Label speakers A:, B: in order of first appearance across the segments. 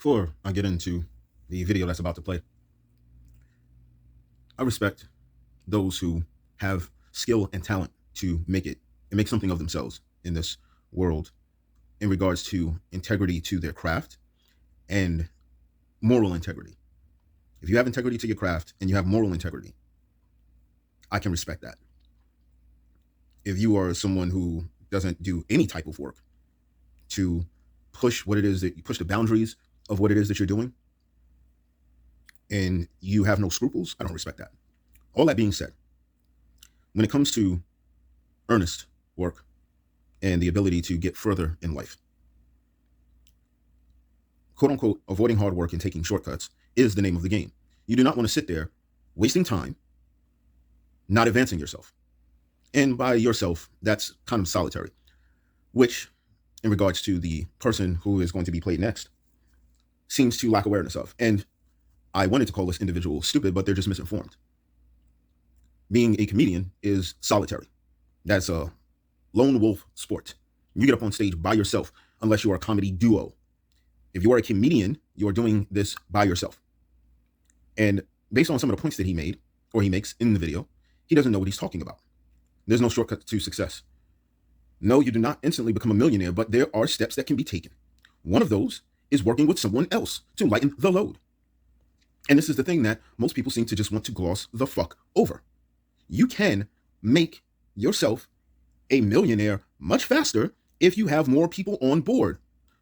A: Before I get into the video that's about to play, I respect those who have skill and talent to make it and make something of themselves in this world in regards to integrity to their craft and moral integrity. If you have integrity to your craft and you have moral integrity, I can respect that. If you are someone who doesn't do any type of work to push what it is that you push the boundaries of what it is that you're doing, and you have no scruples, I don't respect that. All that being said, when it comes to earnest work and the ability to get further in life, quote unquote, avoiding hard work and taking shortcuts is the name of the game. You do not want to sit there wasting time, not advancing yourself. And by yourself, that's kind of solitary, which in regards to the person who is going to be played next seems to lack awareness of. And I wanted to call this individual stupid, but they're just misinformed. Being a comedian is solitary. That's a lone wolf sport. You get up on stage by yourself unless you are a comedy duo. If you are a comedian, you are doing this by yourself. And based on some of the points that he made, or he makes in the video, he doesn't know what he's talking about. There's no shortcut to success. No, you do not instantly become a millionaire, but there are steps that can be taken. One of those is working with someone else to lighten the load. And this is the thing that most people seem to just want to gloss the fuck over. You can make yourself a millionaire much faster if you have more people on board.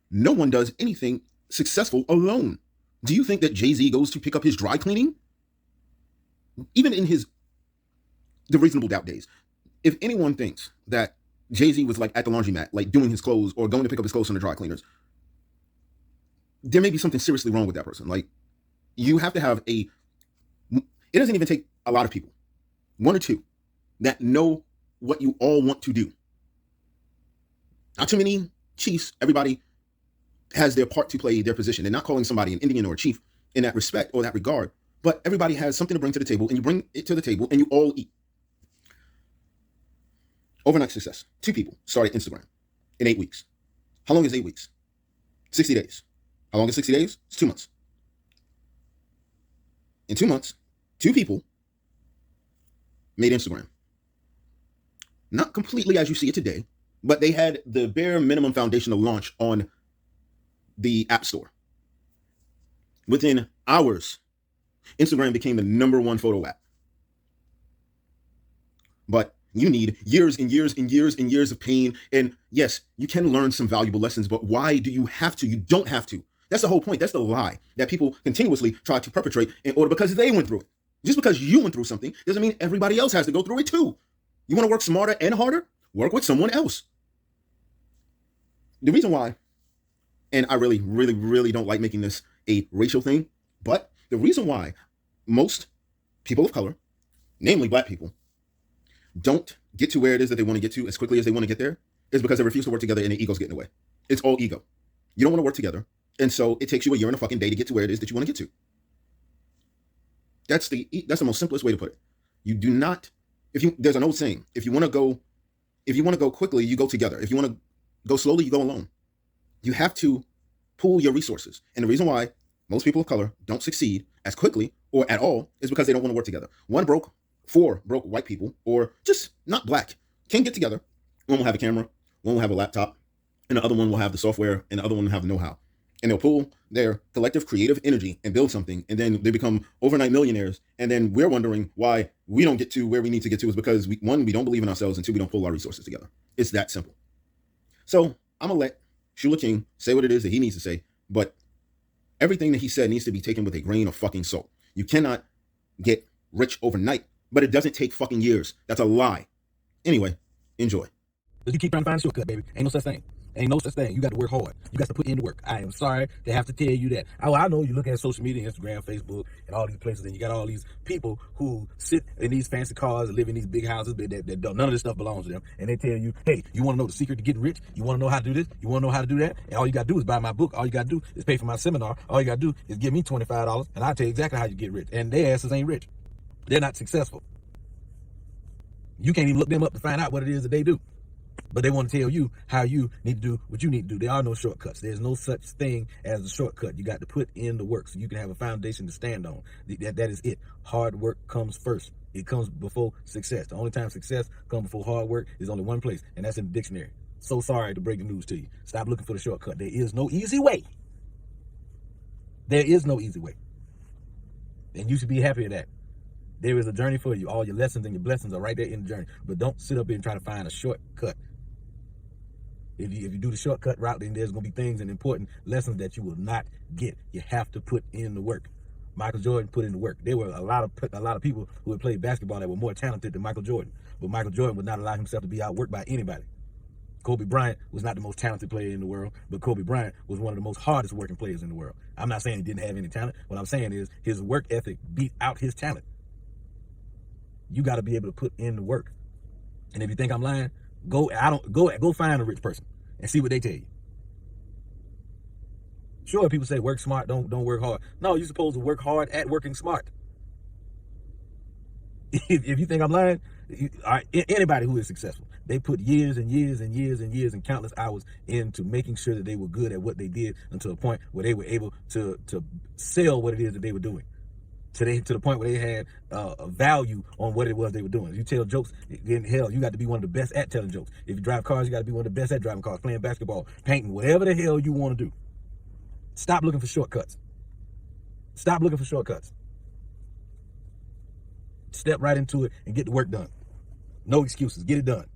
A: No one does anything successful alone. Do you think that Jay-Z goes to pick up his dry cleaning? Even in the Reasonable Doubt days, if anyone thinks that Jay-Z was like at the laundromat, like doing his clothes or going to pick up his clothes from the dry cleaners, there may be something seriously wrong with that person. Like, you have to have it doesn't even take a lot of people, one or two, that know what you all want to do. Not too many chiefs. Everybody has their part to play, their position. They're not calling somebody an Indian or a chief in that respect or that regard, but everybody has something to bring to the table, and you bring it to the table and you all eat. Overnight success. 2 people started Instagram in 8 weeks. How long is 8 weeks? 60 days. How long is 60 days? It's 2 months. In 2 months, 2 people made Instagram. Not completely as you see it today, but they had the bare minimum foundation to launch on the App Store. Within hours, Instagram became the #1 photo app. But you need years and years and years and years of pain. And yes, you can learn some valuable lessons, but why do you have to? You don't have to. That's the whole point. That's the lie that people continuously try to perpetrate in order because they went through it. Just because you went through something doesn't mean everybody else has to go through it too. You want to work smarter and harder? Work with someone else. The reason why, and I really, really, really don't like making this a racial thing, but the reason why most people of color, namely black people, don't get to where it is that they want to get to as quickly as they want to get there is because they refuse to work together and their egos get in the way. It's all ego. You don't want to work together. And so it takes you a year and a fucking day to get to where it is that you want to get to. That's the most simplest way to put it. You do not, there's an old saying, if you want to go quickly, you go together. If you want to go slowly, you go alone. You have to pool your resources. And the reason why most people of color don't succeed as quickly or at all is because they don't want to work together. 4 broke white people, or just not black, can get together. One will have a camera, one will have a laptop, and the other one will have the software, and the other one will have know-how. And they'll pool their collective creative energy and build something, and then they become overnight millionaires. And then we're wondering why we don't get to where we need to get to is because, one, we don't believe in ourselves, and 2, we don't pull our resources together. It's that simple. So I'm going to let Shula King say what it is that he needs to say, but everything that he said needs to be taken with a grain of fucking salt. You cannot get rich overnight, but it doesn't take fucking years. That's a lie. Anyway, enjoy.
B: But you keep trying to find a shortcut, baby. Ain't no such thing. Ain't no such thing. You got to work hard. You got to put in the work. I am sorry to have to tell you that. I know you look at social media, Instagram, Facebook, and all these places, and you got all these people who sit in these fancy cars and live in these big houses that don't, none of this stuff belongs to them. And they tell you, hey, you want to know the secret to getting rich? You want to know how to do this? You want to know how to do that? And all you got to do is buy my book. All you got to do is pay for my seminar. All you got to do is give me $25, and I'll tell you exactly how you get rich. And their asses ain't rich. They're not successful. You can't even look them up to find out what it is that they do. But they want to tell you how you need to do what you need to do. There are no shortcuts. There's no such thing as a shortcut. You got to put in the work so you can have a foundation to stand on. That is it. Hard work comes first. It comes before success. The only time success comes before hard work is only one place, and that's in the dictionary. So sorry to break the news to you. Stop looking for the shortcut. There is no easy way. There is no easy way. And you should be happy with that. There is a journey for you. All your lessons and your blessings are right there in the journey. But don't sit up here and try to find a shortcut. If you do the shortcut route, then there's going to be things and important lessons that you will not get. You have to put in the work. Michael Jordan put in the work. There were a lot of people who had played basketball that were more talented than Michael Jordan. But Michael Jordan would not allow himself to be outworked by anybody. Kobe Bryant was not the most talented player in the world, but Kobe Bryant was one of the most hardest working players in the world. I'm not saying he didn't have any talent. What I'm saying is his work ethic beat out his talent. You got to be able to put in the work. And if you think I'm lying, go find a rich person and see what they tell you. Sure, people say work smart, don't work hard. No, you're supposed to work hard at working smart. If you think I'm lying, anybody who is successful, they put years and years and years and years and countless hours into making sure that they were good at what they did until a point where they were able to sell what it is that they were doing. To the point where they had a value on what it was they were doing. If you tell jokes, then hell, you got to be one of the best at telling jokes. If you drive cars, you got to be one of the best at driving cars, playing basketball, painting, whatever the hell you want to do. Stop looking for shortcuts. Stop looking for shortcuts. Step right into it and get the work done. No excuses. Get it done.